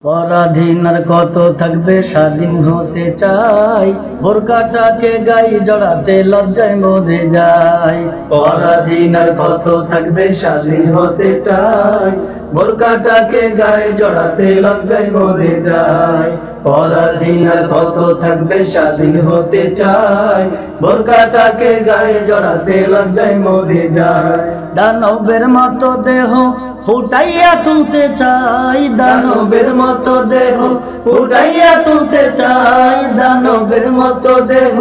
পরাধীন আর কত থাকবে, স্বাধীন হতে চাই। বোরকাটাকে গায়ে জড়াতে লজ্জায় মরে যাই। পরাধীন আর কত থাকবে, স্বাধীন হতে চাই। বোরকাটাকে গায়ে জড়াতে লজ্জায় মরে যাই। পরাধীন আর কত থাকবে, স্বাধীন হতে চাই। বোরকাটাকে গায়ে জড়াতে লজ্জায় মরে যায়। দানবের মতো দেহ ফুটাইয়া তুলতে চাই, দানবের মতো দেহ ফুটাইয়া তুলতে চাই, দানবের মতো দেহ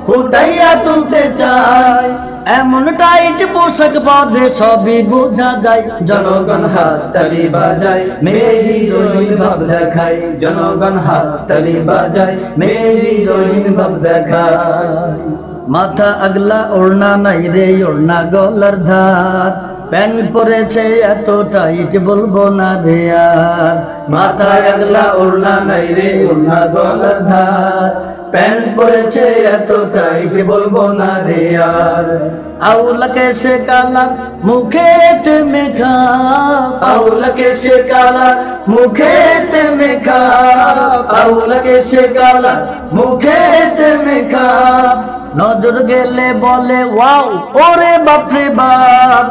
ফুটাইয়া তুলতে চাই। এমন টাইট পোশাক পরে সবই বোঝা যায়। জনগণ হাত তালি বাজায়, মেয়ে হিরোইন ভাব দেখায়। জনগণ হাত তালি বাজায়, মেয়ে হিরোইন ভাব দেখায়। মাথা আগলা ওড়না নাই রে, ওড়না গলার ধার। প্যান্ট পরেছে এত টাইট বলবো না রে আর। মাথায় আগলা ওড়না নাই রে, ওড়না গলার ধার। প্যান্ট পরেছে এত টাইট বলবো না রে আর। আউলাকে সে কালা মুখেতে মেখা, আউলাকে সে কালা মুখেতে মেখা, আউলাকে সে কালা মুখেতে মেখা। নজর গেলে বলে ওয়াও, ওরে বাপরে বাপ।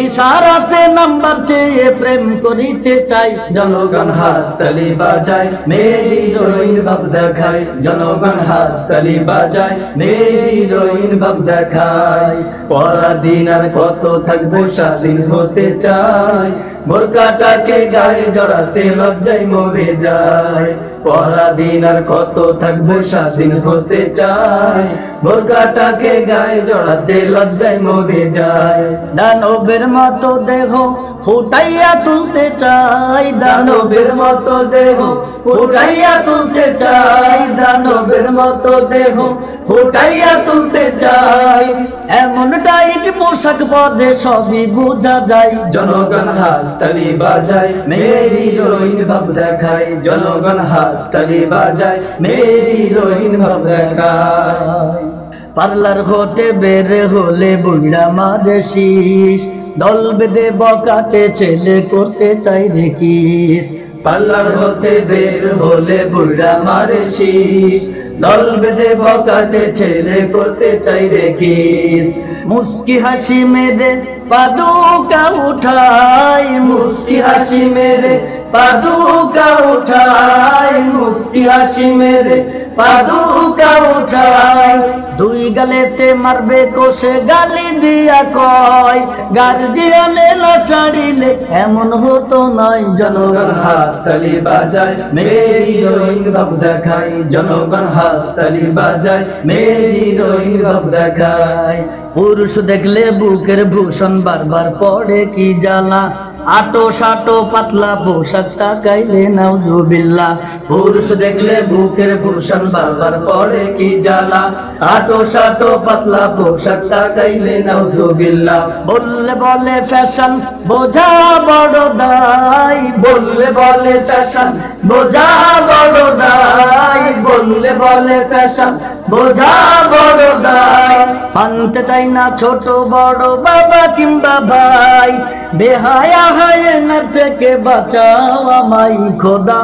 ইশারাতে নাম্বার চেয়ে প্রেম করিতে চাই। জনগণ হাত তালি বাজায়, মেয়ে হিরোইন ভাব দেখায়। জনগণ হাত তালি বাজায়, মেয়ে হিরোইন ভাব দেখায়। পরাধীন আর কত থাকবে, স্বাধীন হতে চাই। বোরকাটাকে গায়ে জড়াতে লজ্জায় মরে যায়। পরাধীন আর কত থাকবে, স্বাধীন হতে চাই। বোরকাটাকে গায়ে জড়াতে লজ্জায় মরে যায়। দানবের মতো দেহ ফুটাইয়া তুলতে চাই, দানবের মতো দেহ ফুটাইয়া তুলতে চাই, দানবের মতো দেহ ফুটাইয়া তুলতে চাই। এমন টাইট পোশাক পরে সবই বোঝা যায়। জনগণ হাত তালি বাজায়, মেয়ে হিরোইন ভাব দেখায়। জনগণ হাত তালি বাজায়, মেয়ে হিরোইন ভাব দেখায়। পার্লার হতে বের হলে বুড়া মারে শীষ, দল বেঁধে বকাটে ছেলে করতে চাই রে কিস। পার্লার হতে বের হলে বুড়া মারে শীষ, দল বেঁধে বকাটে ছেলে করতে চাই রে কিস। মুস্কি হাসি মেরে পাদুকা উঠাই, মুস্কি হাসি মেরে পাদুকা উঠাই, মুস্কি হাসি মেরে পাদুকা উঠাই। দুই গালেতে মারবে কষে গালি দিয়া কয়, গার্জিয়ানে না ছাড়িলে এমন হতো নয়। জনগণ হাত তালি বাজায়, মেয়ে হিরোইন ভাব দেখায়। জনগণ হাত তালি বাজায়, মেয়ে হিরোইন ভাব দেখায়। পুরুষ দেখলে বুকের ভূষণ বারবার পড়ে কি জ্বালা, আটো সাটো পাতলা পোশাক তাকাইলে নাউজুবিল্লাহ। পুরুষ দেখলে বুকের ভূষণ বারবার পড়ে কি জ্বালা, আটো সাটো পাতলা পোশাক তাকাইলে নাউজুবিল্লাহ। বললে বলে ফ্যাশন বোঝা বড় দায়, বললে বলে ফ্যাশন বোঝা বড় দায়, বললে বলে ফ্যাশন বোঝা বড় দায়। মানতে চাই না ছোট বড়, বাবা কিংবা ভাই। বেহায়া হায়নার থেকে বাঁচাও আমায় খোদা,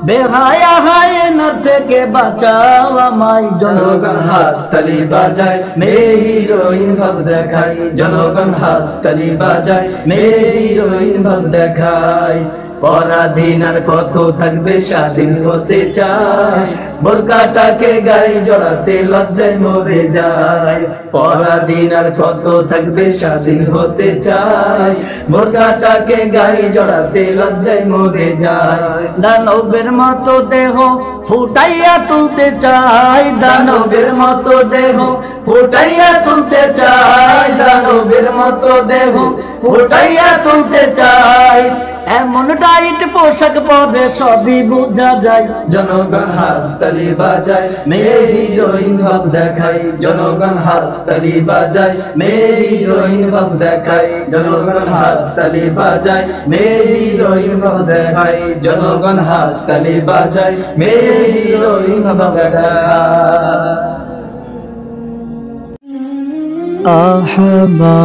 বেহায়া হায়নার থেকে বাঁচাও আমায়। জনগণ হাত তালি বাজায়, মেয়ে হিরোইন ভাব দেখায়। জনগণ হাত তালি বাজায়, মেয়ে হিরোইন ভাব দেখায়। পরাধীন আর কত থাকবে, স্বাধীন হতে চাই। বোরকাটাকে গায়ে জড়াতে লজ্জায় মরে যায়। পরাধীন আর কত থাকবে, স্বাধীন হতে চাই। বোরকাটাকে গায়ে জড়াতে লজ্জায় মরে যায়। দানবের মতো দেহ ফুটাইয়া তুলতে চাই, দানবের মতো দেহ ফুটাইয়া তুলতে চাই, দানবের মতো দেহ ফুটাইয়া তুলতে চাই। এমন টাইট পোশাক পরে সবই বোঝা যায়। জনগণ হাত তালি বাজায়, মেয়ে হিরোইন ভাব দেখায়। জনগণ হাত তালি বাজায়, মেয়ে হিরোইন ভাব দেখায়। জনগণ হাত তালি বাজায়, মেয়ে হিরোইন ভাব দেখায়। জনগণ হাত তালি বাজায়, মেয়ে হিরোইন ভাব দেখায়। আহবা